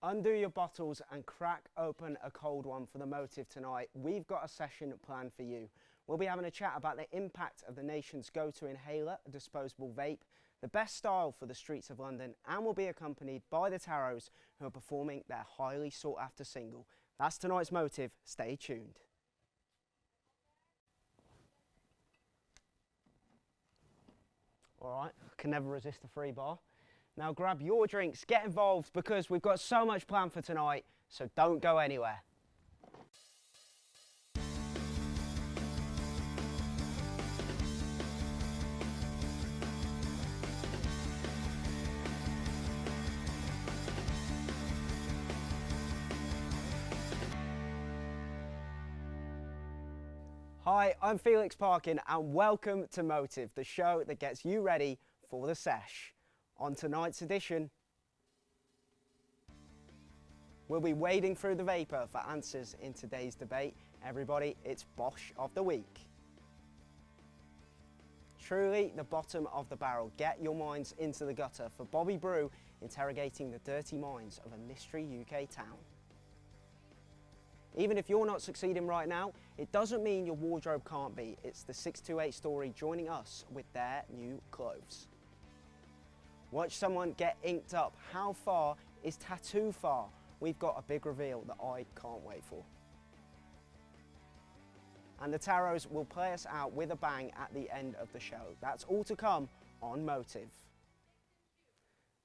Undo your bottles and crack open a cold one for the Motive tonight. We've got a session planned for you. We'll be having a chat about the impact of the nation's go-to inhaler, a disposable vape, the best style for the streets of London, and we'll be accompanied by the Taros, who are performing their highly sought-after single. That's tonight's Motive. Stay tuned. All right, can never resist a free bar. Now grab your drinks, get involved, because we've got so much planned for tonight, so don't go anywhere. Hi, I'm Felix Parkin and welcome to Motive, the show that gets you ready for the sesh. On tonight's edition, we'll be wading through the vapour for answers in today's debate. Everybody, it's Bosh of the Week. Truly the bottom of the barrel. Get your minds into the gutter for Bobby Brew interrogating the dirty minds of a mystery UK town. Even if you're not succeeding right now, it doesn't mean your wardrobe can't be. It's the 628 story joining us with their new clothes. Watch someone get inked up. How far is tattoo far? We've got a big reveal that I can't wait for. And the Taros will play us out with a bang at the end of the show. That's all to come on Motive.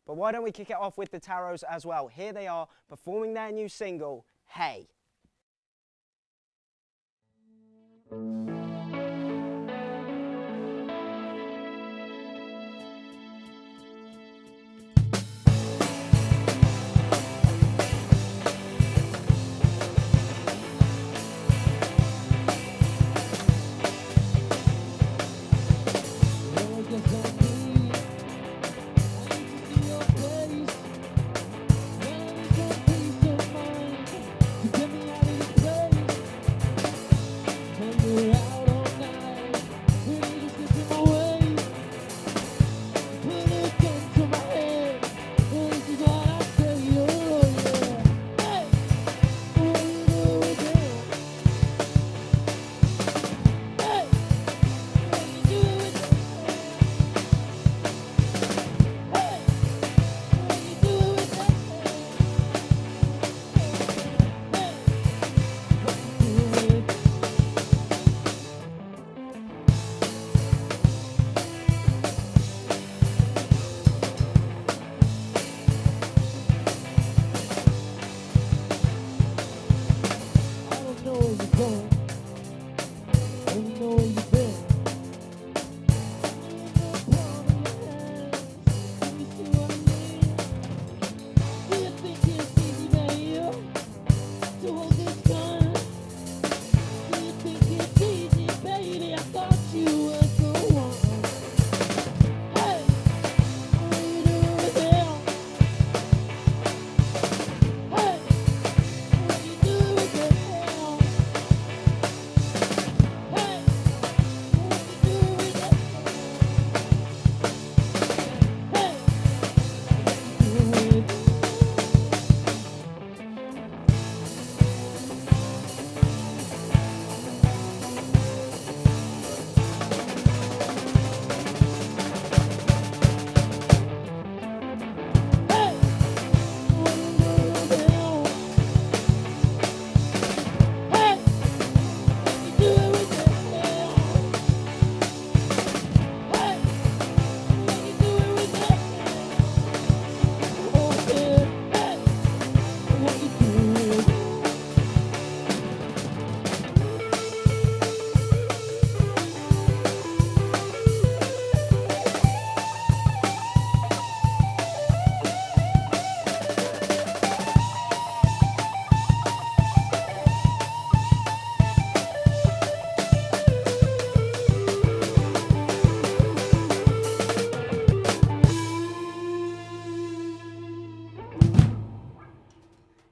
But why don't we kick it off with the Taros as well? Here they are performing their new single, Hey.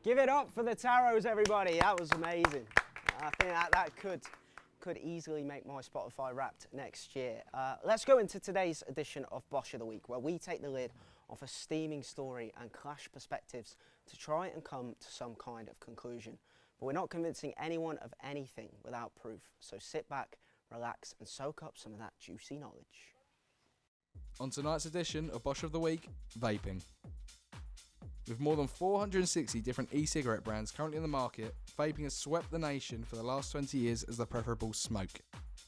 Give it up for the Taros, everybody. That was amazing. I think that could easily make my Spotify Wrapped next year. Let's go into today's edition of Bosh of the Week, where we take the lid offer steaming story and clash perspectives to try and come to some kind of conclusion. But we're not convincing anyone of anything without proof, so sit back, relax and soak up some of that juicy knowledge. On tonight's edition of Bosch of the Week, vaping. With more than 460 different e-cigarette brands currently in the market, vaping has swept the nation for the last 20 years as the preferable smoke.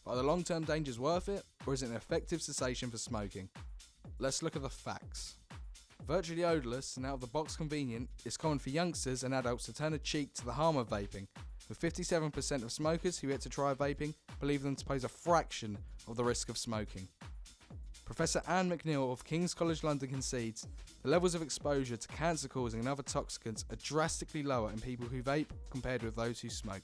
But are the long-term dangers worth it, or is it an effective cessation for smoking? Let's look at the facts. Virtually odourless and out-of-the-box convenient, it's common for youngsters and adults to turn a cheek to the harm of vaping, with 57% of smokers who yet to try vaping believe them to pose a fraction of the risk of smoking. Professor Anne McNeil of King's College London concedes the levels of exposure to cancer-causing and other toxicants are drastically lower in people who vape compared with those who smoke.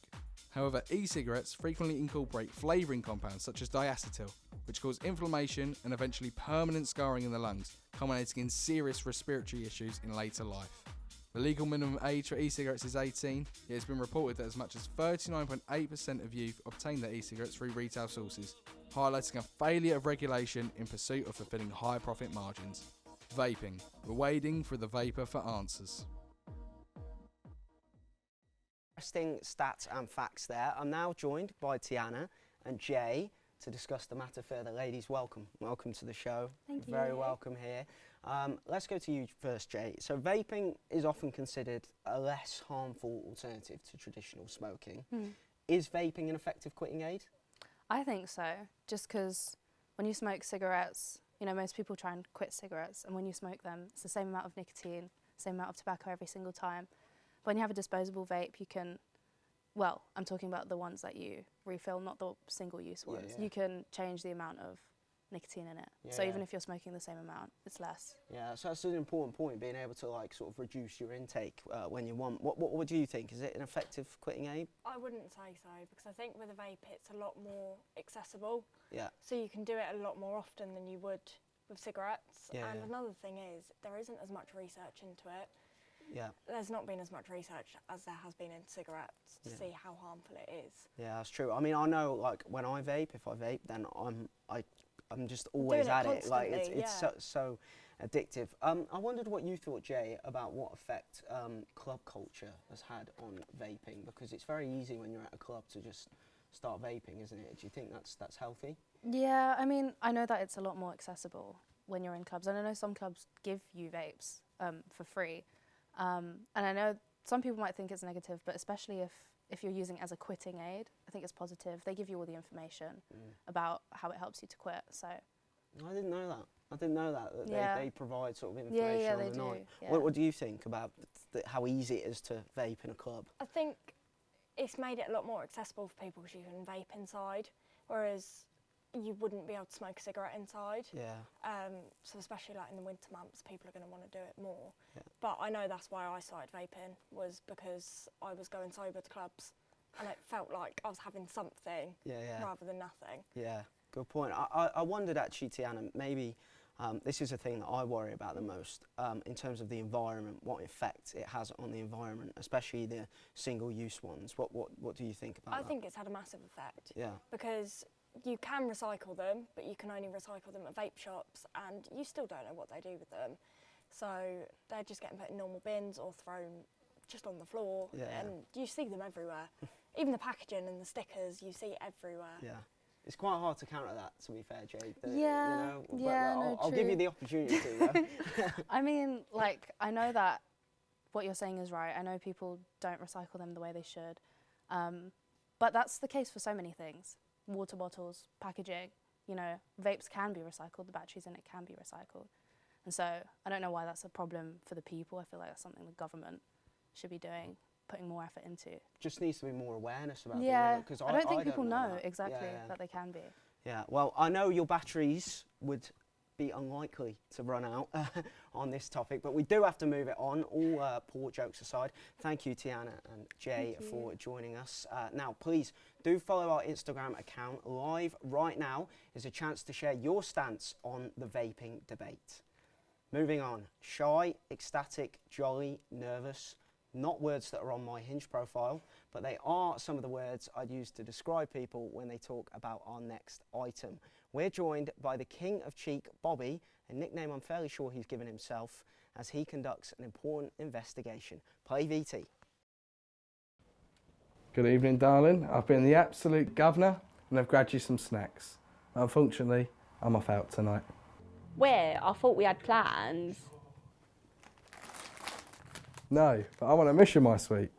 However, e-cigarettes frequently incorporate flavouring compounds such as diacetyl, which cause inflammation and eventually permanent scarring in the lungs, culminating in serious respiratory issues in later life. The legal minimum age for e-cigarettes is 18, yet it's been reported that as much as 39.8% of youth obtain their e-cigarettes through retail sources, highlighting a failure of regulation in pursuit of fulfilling high profit margins. Vaping. We're wading through the vapour for answers. Interesting stats and facts there. I'm now joined by Tiana and Jay to discuss the matter further. Ladies, welcome. Welcome to the show. Thank you. Very welcome here. Let's go to you first, Jay. So vaping is often considered a less harmful alternative to traditional smoking. Is vaping an effective quitting aid? I think so, just because when you smoke cigarettes, you know, most people try and quit cigarettes, and when you smoke them, it's the same amount of nicotine, same amount of tobacco every single time. But when you have a disposable vape, you can, well, I'm talking about the ones that you refill, not the single-use ones. Yeah. You can change the amount of nicotine in it. So even if you're smoking the same amount, it's less. Yeah, so that's an important point, being able to like sort of reduce your intake when you want. What do you think? Is it an effective quitting aid? I wouldn't say so, because I think with a vape it's a lot more accessible. Yeah. So you can do it a lot more often than you would with cigarettes. Yeah, and yeah. another thing is, there isn't as much research into it. Yeah. There's not been as much research as there has been in cigarettes to see how harmful it is. Yeah, that's true. I mean, I know like when I vape, if I vape, then I'm just always Doing it at it. Like it's yeah. so addictive. I wondered what you thought, Jay, about what effect club culture has had on vaping, because it's very easy when you're at a club to just start vaping, isn't it? Do you think that's healthy? Yeah, I mean, I know that it's a lot more accessible when you're in clubs, and I know some clubs give you vapes for free. And I know some people might think it's negative, but especially if you're using it as a quitting aid, I think it's positive. They give you all the information about how it helps you to quit. So I didn't know that. I didn't know that they provide sort of information yeah, on they the do, night. yeah. What do you think about how easy it is to vape in a club? I think it's made it a lot more accessible for people because you can vape inside, whereas you wouldn't be able to smoke a cigarette inside. Yeah. So especially like in the winter months, people are going to want to do it more. Yeah. But I know that's why I started vaping, was because I was going sober to clubs and it felt like I was having something rather than nothing. Yeah, good point. I wondered actually, Tiana, maybe this is a thing that I worry about the most in terms of the environment, what effect it has on the environment, especially the single-use ones. What do you think about that? I think it's had a massive effect. Yeah. Because you can recycle them, but you can only recycle them at vape shops, and you still don't know what they do with them. So they're just getting put in normal bins or thrown just on the floor, and you see them everywhere. Even the packaging and the stickers, you see everywhere. Yeah. It's quite hard to counter that, to be fair, Jade. Yeah, but I'll no, give you true. the opportunity to, though. I mean, like, I know that what you're saying is right. I know people don't recycle them the way they should. But that's the case for so many things. Water bottles, packaging, you know, vapes can be recycled, the batteries in it can be recycled. And so I don't know why that's a problem for the people. I feel like that's something the government should be doing, putting more effort into. Just needs to be more awareness about it. Yeah, Because I don't think people know that. exactly that they can be. Yeah, well, I know your batteries would be unlikely to run out on this topic, but we do have to move it on. All poor jokes aside, thank you, Tiana and Jay, for joining us. Now, please do follow our Instagram account. Live right now is a chance to share your stance on the vaping debate. Moving on, shy, ecstatic, jolly, nervous. Not words that are on my Hinge profile, but they are some of the words I'd use to describe people when they talk about our next item. We're joined by the king of cheek, Bobby, a nickname I'm fairly sure he's given himself as he conducts an important investigation. Play VT. Good evening, darling. I've been the absolute governor and I've grabbed you some snacks. Unfortunately, I'm off out tonight. Where? I thought we had plans. No, but I'm on a mission, my sweet.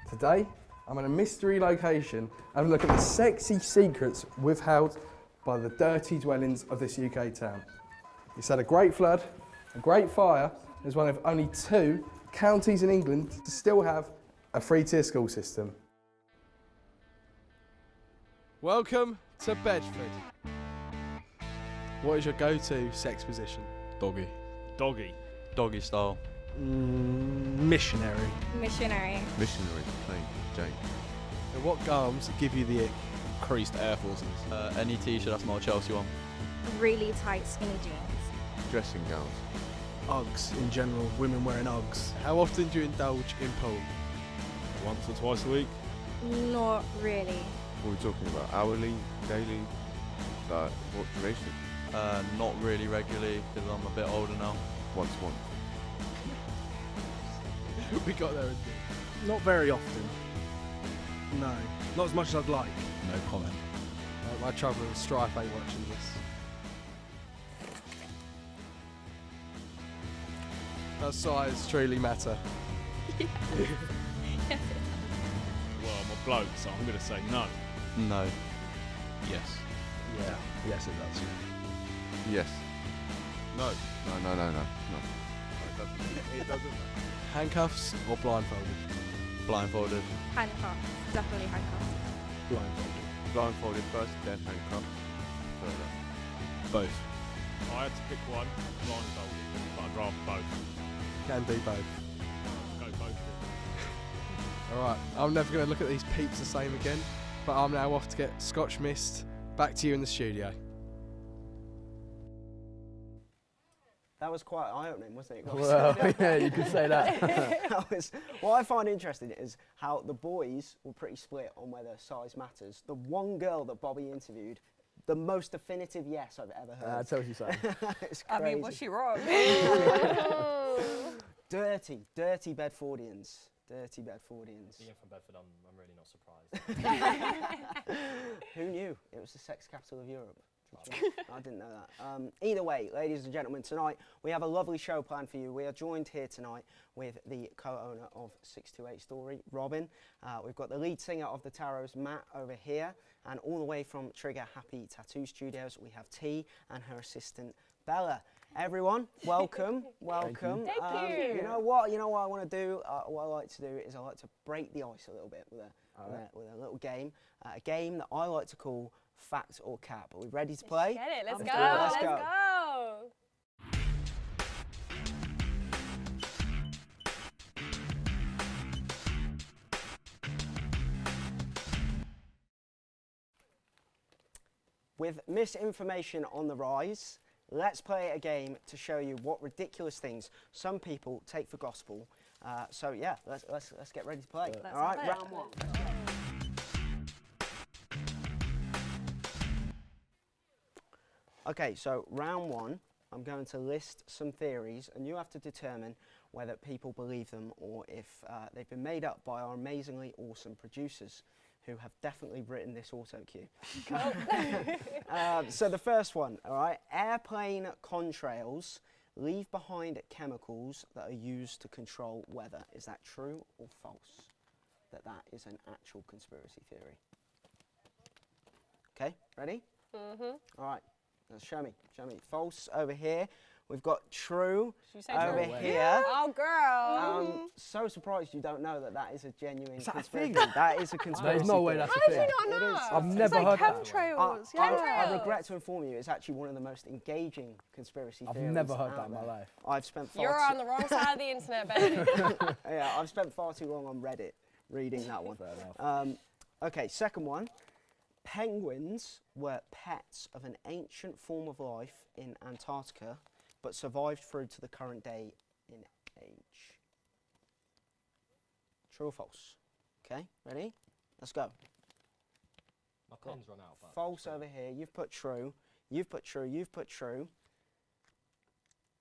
Today, I'm in a mystery location having a look at the sexy secrets withheld by the dirty dwellings of this UK town. It's had a great flood, a great fire, as one of only 2 counties in England to still have a 3-tier school system. Welcome to Bedford. What is your go-to sex position? Doggy. Doggy. Doggy style. Missionary. Missionary. Missionary. Plain Jane. And what garms give you the ick? Creased Air Forces. Any t-shirt, that's my Chelsea one. Really tight skinny jeans. Dressing gowns. Uggs in general. Women wearing Uggs. How often do you indulge in pool? Once or twice a week. Not really. What are we talking about? Hourly? Daily? Like, what duration? Not really regularly because I'm a bit older now. Once a month. We got there in Not very often. No. Not as much as I'd like. No comment. my trouble with Strife ain't watching this. Does size truly matter? Well, I'm a bloke, so I'm going to say no. No. Yes. Yeah. Yes, it does. Yes. No. No. It doesn't. Handcuffs or blindfolded? Blindfolded. Handcuffs. Definitely handcuffs. Blindfolded. Blindfolded first, then handcuffed. Further. Both. I had to pick one. Blindfolded. But I'd rather both. Can do both. Go both. Alright, I'm never going to look at these peeps the same again, but I'm now off to get Scotch Mist. Back to you in the studio. That was quite eye-opening, wasn't it? Well, yeah, you could say that. That was, what I find interesting is how the boys were pretty split on whether size matters. The one girl that Bobby interviewed, the most definitive yes I've ever heard. That's what you say. It's crazy. I mean, was she wrong? Dirty Bedfordians. Dirty Bedfordians. Being from Bedford, I'm really not surprised. Who knew? It was the sex capital of Europe. I didn't know that. Either way, ladies and gentlemen, tonight we have a lovely show planned for you. We are joined here tonight with the co-owner of 628 Story, Robin. We've got the lead singer of the Taros, Matt, over here. And all the way from Trigger Happy Tattoo Studios, we have T and her assistant, Bella. Everyone, welcome, welcome. Thank you. You know what I want to do? What I like to do is I like to break the ice a little bit with a little game. A game that I like to call Fact or Cap. Are we ready to play? Get it. Let's I'm go. doing it. Let's Let's go. go. With misinformation on the rise, let's play a game to show you what ridiculous things some people take for gospel. So yeah, let's get ready to play. All right, play it. round one. Okay, so round one, I'm going to list some theories, and you have to determine whether people believe them or if they've been made up by our amazingly awesome producers, who have definitely written this auto cue. So the first one, all right, airplane contrails leave behind chemicals that are used to control weather. Is that true or false? That is an actual conspiracy theory. Okay, ready? All right. Now show me. False over here. We've got true over here. Oh, girl. I'm so surprised you don't know that is a genuine Is that a conspiracy. thing? That is a conspiracy. There's no way theory. that's How a did thing. you not know? It is. I've It's never heard that. chemtrails. I regret to inform you, it's actually one of the most engaging conspiracy I've theories. never heard that out in my there. life. I've spent far You're too on the wrong side of the internet, baby. yeah, I've spent far too long on Reddit reading that one. Fair enough. Okay, second one. Penguins were pets of an ancient form of life in Antarctica, but survived through to the current day in age. True or false? Okay, ready? Let's go. My pen's run out. But False true. over here. You've put true. You've put true. You've put true.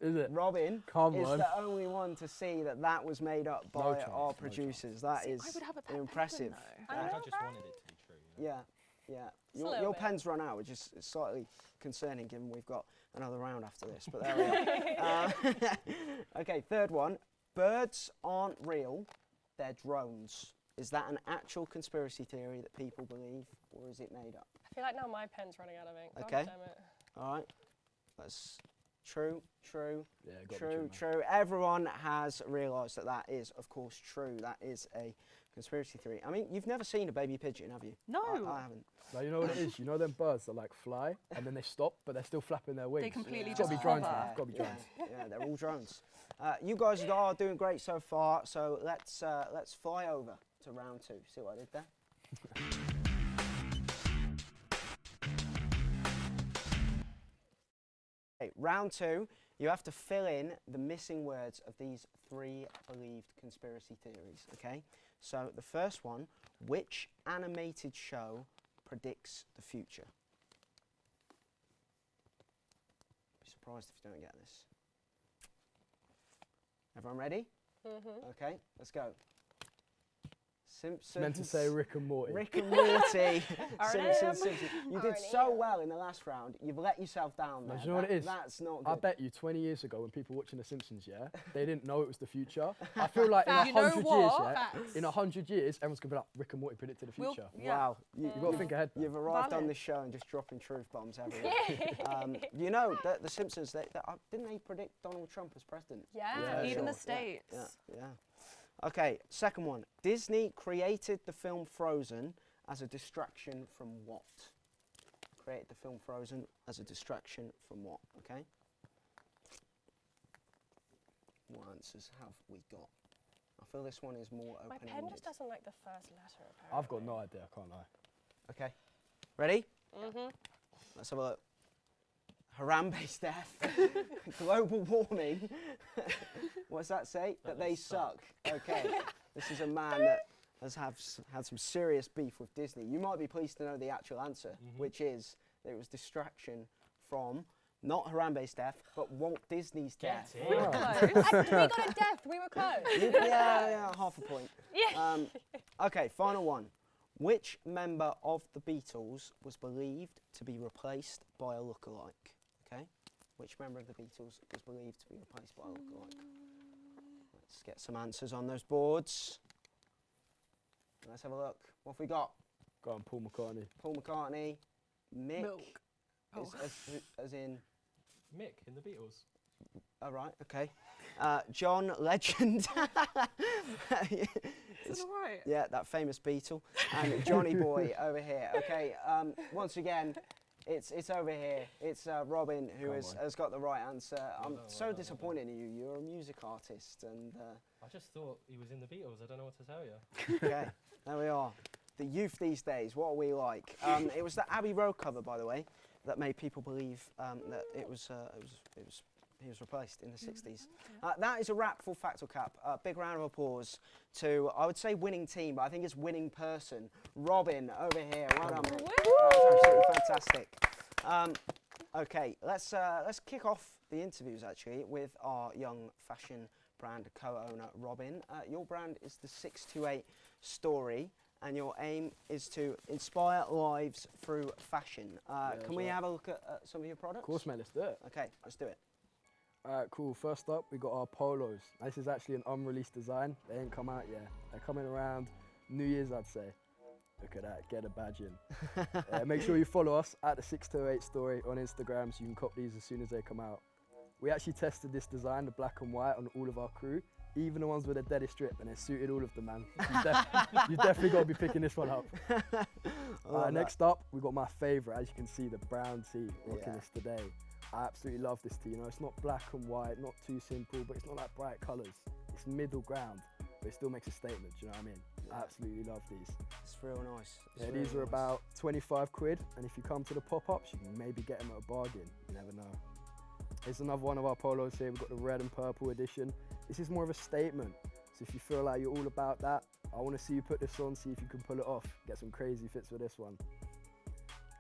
Is it? Robin Come is on. the only one to see that that was made up by chance, our no producers. That is I would have a pet impressive. penguin, I think I just wanted it to be true. You know? Yeah, yeah. a Your, little your bit. pen's run out, which is slightly concerning given we've got another round after this. But there we are. Okay, third one. Birds aren't real, they're drones. Is that an actual conspiracy theory that people believe, or is it made up? I feel like now my pen's running out of ink. God Okay. damn it. All right. That's true, true, Yeah, got true, me man. true. Everyone has realised that that is, of course, true. That is a conspiracy theory. I mean, you've never seen a baby pigeon, have you? No. I haven't. Like, you know what it is? You know them birds that like fly and then they stop, but they're still flapping their wings. completely It's got to be just drones, hover. man. It's got to be drones. Yeah, they're all drones. You guys are doing great so far, so let's fly over to round 2. See what I did there? Okay, round 2, you have to fill in the missing words of these 3 believed conspiracy theories, okay? So the first one, which animated show predicts the future? Be surprised if you don't get this. Everyone ready? Mm-hmm. Okay, let's go. Simpsons. Meant to say Rick and Morty. Rick and Morty. R&M. Simpsons. You did so R&M. well in the last round. You've let yourself down No, there. do you know what it is? That's not I good. bet you 20 years ago when people watching The Simpsons, yeah, they didn't know it was the future. I feel like in Facts. You know 100 years, what? yeah, Facts. in 100 years, everyone's going to be like, Rick and Morty predicted the We'll- future. Yeah. Wow. You've got to think ahead. man. You've arrived on Valid. this show and just dropping truth bombs everywhere. You know that the Simpsons, didn't they predict Donald Trump as president? Yeah. Yeah, Even sure. the States. Yeah. Okay, second one. Disney created the film Frozen as a distraction from what? Created the film Frozen as a distraction from what? Okay. What answers have we got? I feel this one is more My open-ended. pen just doesn't like the first letter, apparently. I've got no idea, I can't lie. Okay. Ready? Mm-hmm. Let's have a look. Harambe's death. Global warming. What's that say? That they suck. Okay. This is a man that has had some serious beef with Disney. You might be pleased to know the actual answer, which is that it was distraction from not Harambe's death, but Walt Disney's death. We were close. We got a death. We were close. Yeah, half a point. Yeah. Okay, final one. Which member of the Beatles was believed to be replaced by a lookalike? Okay. Which member of the Beatles was believed to be replaced by a lookalike? Let's get some answers on those boards. Let's have a look. What have we got? Go on, Paul McCartney. Paul McCartney, Mick, Milk. Oh. as in. Mick in the Beatles. All right. Okay. John Legend. Is that right? Yeah, that famous Beatle. And Johnny Boy over here. Okay, once again, it's over here. It's Robin who has got the right answer. I'm so disappointed in you. You're a music artist. And I just thought he was in the Beatles. I don't know what to tell you. okay, there we are. The youth these days, what are we like? It was the Abbey Road cover, by the way, that made people believe that he was replaced in the 60s. That is a wrap for Fact or Cap. Big round of applause to, I would say winning team, but I think it's winning person. Robin, over here. Well done, mate. That was absolutely fantastic. Okay, let's kick off the interviews, actually, with our young fashion brand co-owner, Robin. Your brand is the 628 Story, and your aim is to inspire lives through fashion. Can we have a look at some of your products? Of course, mate, let's do it. Okay, let's do it. Alright, cool. First up, we got our polos. This is actually an unreleased design. They ain't come out yet. They're coming around New Year's, I'd say. Look at that, get a badge in. Make sure you follow us at the 628 Story on Instagram so you can cop these as soon as they come out. We actually tested this design, the black and white, on all of our crew, even the ones with a deadest strip, and it suited all of them, man. You definitely got to be picking this one up. Next up, we got my favourite, as you can see, the brown tee. Rocking this today. I absolutely love this tee. You know, it's not black and white, not too simple, but it's not like bright colours. It's middle ground, but it still makes a statement. Do you know what I mean? I absolutely love these. It's real nice. Yeah, these are about 25 quid, and if you come to the pop-ups, you can maybe get them at a bargain. You never know. Here's another one of our polos here. We've got the red and purple edition. This is more of a statement. So if you feel like you're all about that, I want to see you put this on, see if you can pull it off. Get some crazy fits with this one.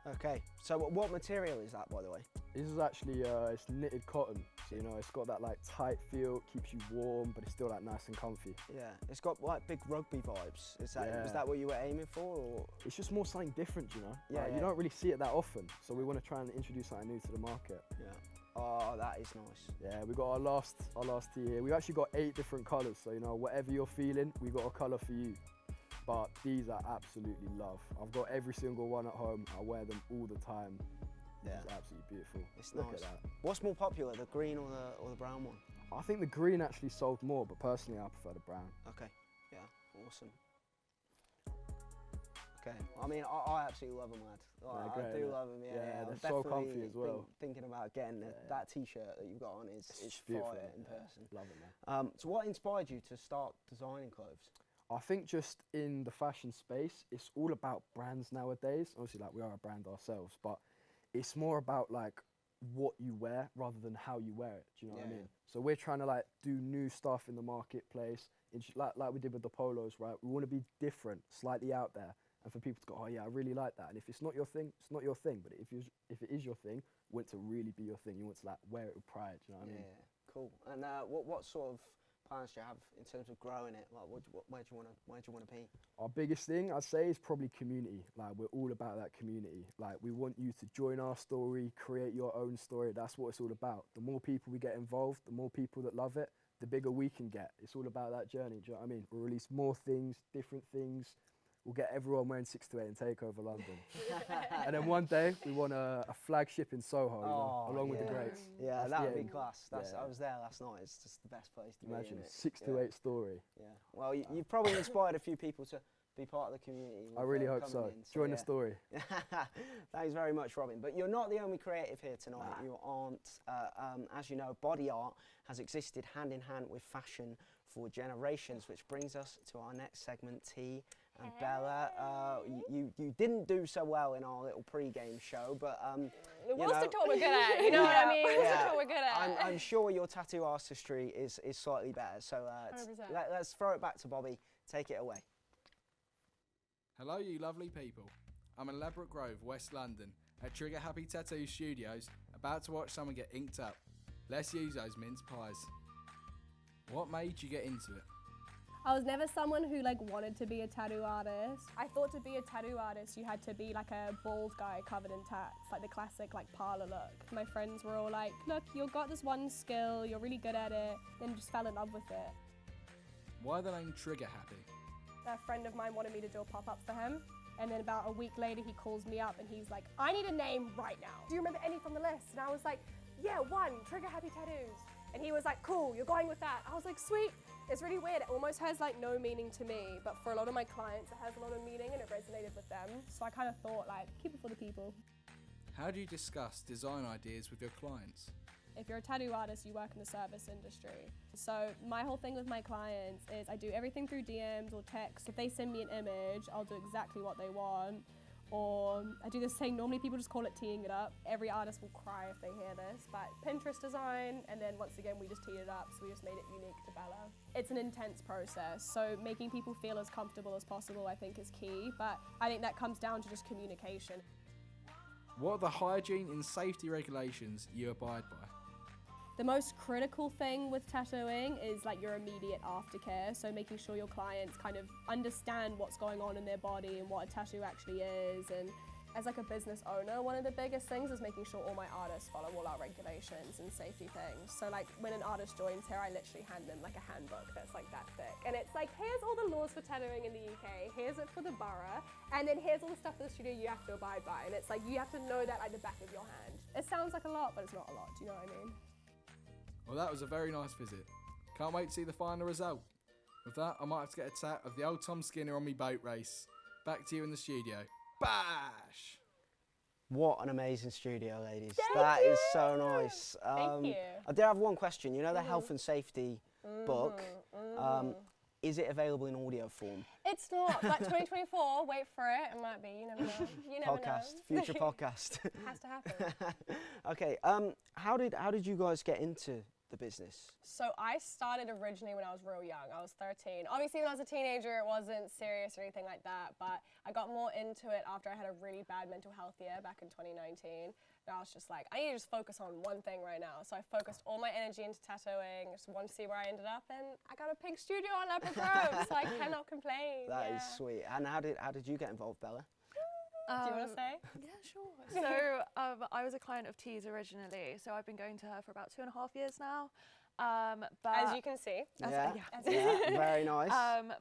Okay, so what material is that, by the way? This is actually it's knitted cotton, so you know it's got that like tight feel, keeps you warm, but it's still like nice and comfy. Yeah, it's got like big rugby vibes. Was that what you were aiming for, or? It's just more something different, you know. Yeah, You don't really see it that often, so we want to try and introduce something new to the market. Yeah. Oh, that is nice. Yeah, we got our last tee here. We've actually got 8 different colours, so you know whatever you're feeling, we got a colour for you. But these I absolutely love. I've got every single one at home. I wear them all the time. Yeah. It's absolutely beautiful. It's Look nice. at that. What's more popular, the green or the brown one? I think the green actually sold more, but personally I prefer the brown. Okay, yeah, awesome. Okay, I mean, I absolutely love them, lad. I great, do innit? love them, yeah. Yeah, I'm they're so definitely comfy as well. Thinking about getting that t-shirt that you've got on is beautiful, fire in yeah. person. Love it, man. So what inspired you to start designing clothes? I think just in the fashion space, it's all about brands nowadays. Obviously, like we are a brand ourselves, but it's more about like what you wear rather than how you wear it. Do you know what I mean? So we're trying to like do new stuff in the marketplace, like we did with the polos, right? We want to be different, slightly out there, and for people to go, oh yeah, I really like that. And if it's not your thing, it's not your thing. But if it is your thing, you want it to really be your thing. You want to like wear it with pride. Do you know what I mean? Yeah, cool. And what sort of plans do you have in terms of growing it? Like, where do you want to be? Our biggest thing, I'd say, is probably community. Like, we're all about that community. Like, we want you to join our story, create your own story. That's what it's all about. The more people we get involved, the more people that love it, the bigger we can get. It's all about that journey, do you know what I mean? We'll release more things, different things. We'll get everyone wearing 6 to 8 and take over London. And then one day, we want a flagship in Soho, you know, along with the greats. Yeah, That's that the would be aim. class. Yeah. I was there last night. It's just the best place to Imagine be. a 6 to 8 story. Yeah. Well, you've probably inspired a few people to be part of the community. I really hope so. Join the story. Thanks very much, Robin. But you're not the only creative here tonight. You aren't. As you know, body art has existed hand in hand with fashion for generations, which brings us to our next segment, T. And Bella, you didn't do so well in our little pre-game show, but we'll stick to what we're good at. You know what I mean? We'll stick to what we're good at. I'm sure your tattoo artistry is slightly better. So let's throw it back to Bobby. Take it away. Hello, you lovely people. I'm in Ladbroke Grove, West London, at Trigger Happy Tattoo Studios, about to watch someone get inked up. Let's use those mince pies. What made you get into it? I was never someone who wanted to be a tattoo artist. I thought to be a tattoo artist you had to be like a bald guy covered in tats, like the classic parlor look. My friends were all like, look, you've got this one skill, you're really good at it, then just fell in love with it. Why the name Trigger Happy? A friend of mine wanted me to do a pop-up for him, and then about a week later he calls me up and he's like, I need a name right now. Do you remember any from the list? And I was like, yeah, one, Trigger Happy Tattoos. And he was like, cool, you're going with that. I was like, sweet. It's really weird. It almost has no meaning to me, but for a lot of my clients, it has a lot of meaning and it resonated with them. So I kind of thought, keep it for the people. How do you discuss design ideas with your clients? If you're a tattoo artist, you work in the service industry. So my whole thing with my clients is I do everything through DMs or text. If they send me an image, I'll do exactly what they want. Or I do this thing, normally people just call it teeing it up. Every artist will cry if they hear this, but Pinterest design, and then once again we just teed it up, so we just made it unique to Bella. It's an intense process, so making people feel as comfortable as possible I think is key, but I think that comes down to just communication. What are the hygiene and safety regulations you abide by? The most critical thing with tattooing is your immediate aftercare, so making sure your clients kind of understand what's going on in their body and what a tattoo actually is. And as a business owner, one of the biggest things is making sure all my artists follow all our regulations and safety things. So when an artist joins here, I literally hand them a handbook that's that thick. And it's here's all the laws for tattooing in the UK, here's it for the borough, and then here's all the stuff for the studio you have to abide by. And it's you have to know that the back of your hand. It sounds like a lot, but it's not a lot, do you know what I mean? Well, that was a very nice visit. Can't wait to see the final result. With that, I might have to get a tat of the old Tom Skinner on me boat race. Back to you in the studio. Bash! What an amazing studio, ladies. That is so nice. Thank you. I did have one question. You know the health and safety book? Is it available in audio form? It's not, but 2024, wait for it. It might be, you never know. You never Podcast, know. future podcast. Has to happen. Okay, how did you guys get into the business? So I started originally when I was real young. I was 13. Obviously, when I was a teenager, it wasn't serious or anything like that, but I got more into it after I had a really bad mental health year back in 2019. And I was just like, I need to just focus on one thing right now. So I focused all my energy into tattooing. Just wanted to see where I ended up, and I got a pink studio on Leopard Grove, so I cannot complain. That is sweet. And how did you get involved, Bella? Do you want to say? Yeah, sure. So I was a client of T's originally, so I've been going to her for about 2.5 years now. But As you can see. Yeah, very nice.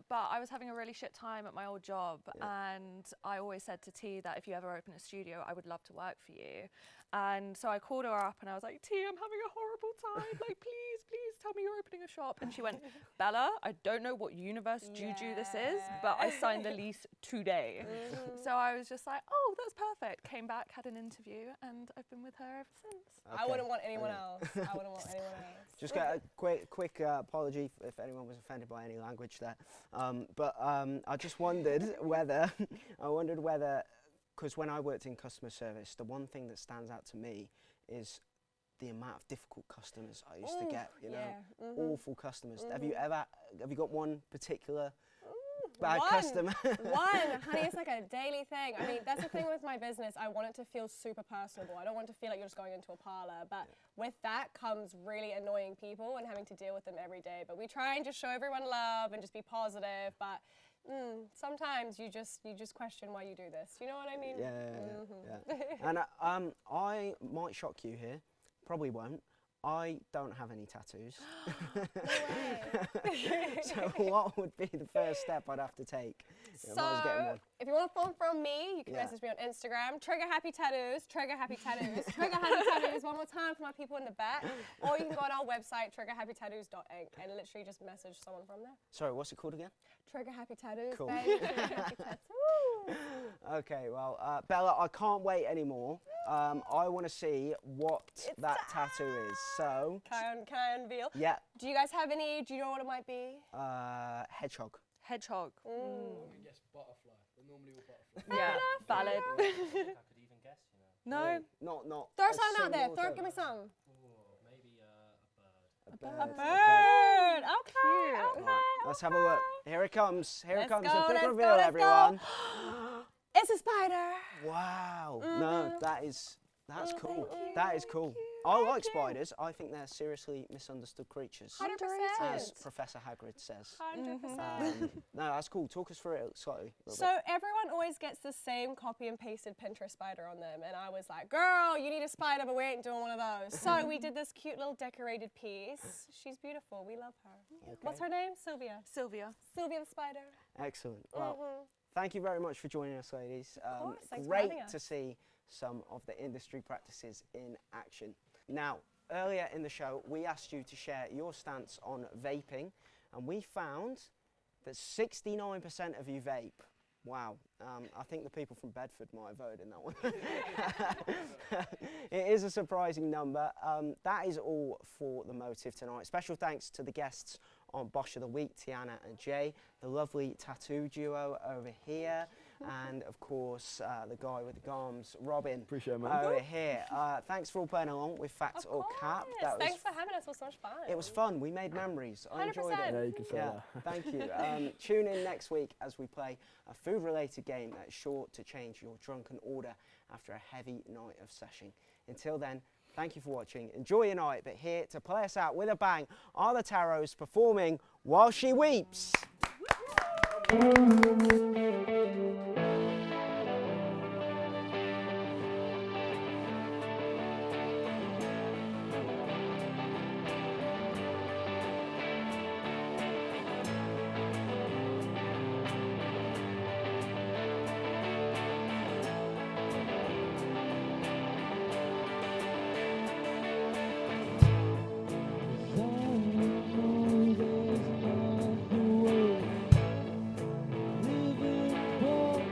But I was having a really shit time at my old job, and I always said to T that if you ever open a studio, I would love to work for you. And so I called her up and I was like, T, I'm having a horrible time. Like, please tell me you're opening a shop. And she went, Bella, I don't know what universe juju this is, but I signed the lease today. So I was just like, oh, that's perfect. Came back, had an interview, and I've been with her ever since. Okay. I wouldn't want anyone else. I wouldn't want anyone else. Just get a quick apology if anyone was offended by any language there. But I just wondered whether, because when I worked in customer service, the one thing that stands out to me is the amount of difficult customers I used to get. You know, awful customers. Have you got one particular bad customer? Honey, it's like a daily thing. I mean, that's the thing with my business. I want it to feel super personable. I don't want it to feel like you're just going into a parlor. But with that comes really annoying people and having to deal with them every day. But we try and just show everyone love and just be positive. But sometimes you just question why you do this. You know what I mean? Yeah. And I might shock you here. Probably won't. I don't have any tattoos. So what would be the first step I'd have to take if I was getting one? If you want a phone from me, you can message me on Instagram, Trigger Happy Tattoos, Trigger Happy Tattoos, Trigger Happy Tattoos, one more time for my people in the back. Or you can go on our website, triggerhappytattoos.inc, and literally just message someone from there. Sorry, what's it called again? Trigger Happy Tattoos, Cool. baby. Trigger Happy Tattoos. Okay, well, Bella, I can't wait anymore. I want to see what that tattoo is. So. Can I unveil? Yeah. Do you guys have any? Do you know what it might be? Hedgehog. Hedgehog. Yes, butterfly. They're normally all butterflies. Yeah, valid. I could even guess, you know. No. Not. Throw a something out there. single Give me some. Maybe a bird. bird. A bird. Okay. Right, let's have a look. Here it comes. Here it comes. Let's The big go, reveal, let's everyone. It's a spider. Wow. No, that's cool. That is cool. I like spiders. I think they're seriously misunderstood creatures, 100%. as Professor Hagrid says. 100%. No, that's cool. Talk us through it slightly. So everyone always gets the same copy and pasted Pinterest spider on them, and I was like, girl, you need a spider, but we ain't doing one of those. So we did this cute little decorated piece. She's beautiful. We love her. Okay. What's her name? Sylvia. Sylvia. Sylvia the spider. Excellent. Well, thank you very much for joining us, ladies. course, thanks for Great having us. to see some of the industry practices in action. Now, earlier in the show, we asked you to share your stance on vaping, and we found that 69% of you vape. Wow. I think the people from Bedford might have voted in that one. It is a surprising number. That is all for The Motive tonight. Special thanks to the guests on Bosh of the Week, Tiana and Jay, the lovely tattoo duo over here, and of course the guy with the gums, Robin. Appreciate it, man. Over here. Thanks for all playing along with Fact or Cap. That Thanks for having us. It was so much fun. It was fun. We made memories. I enjoyed 100%. it. Yeah, you can say that. Thank you. Tune in next week as we play a food-related game that's sure to change your drunken order after a heavy night of seshing. Until then, thank you for watching. Enjoy your night, but here to play us out with a bang are the Taros performing While She Weeps. Living for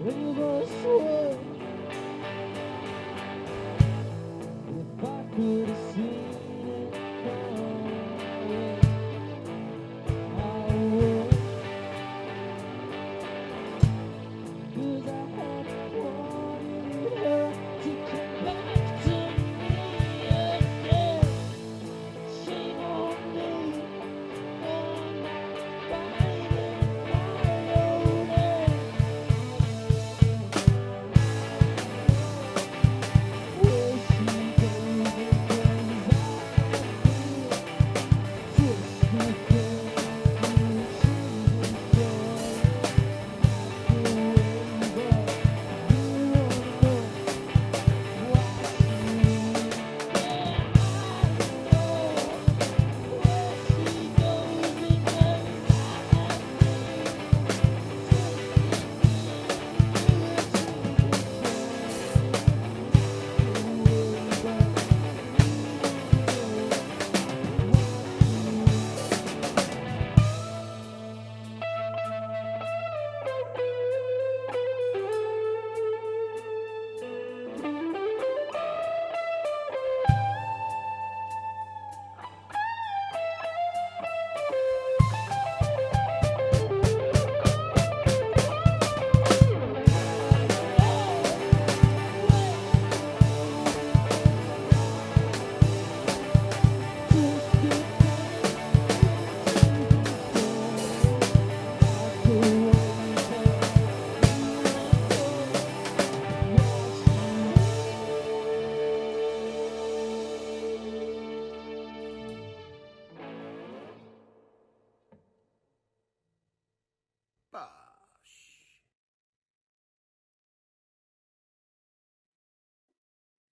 When you go sway.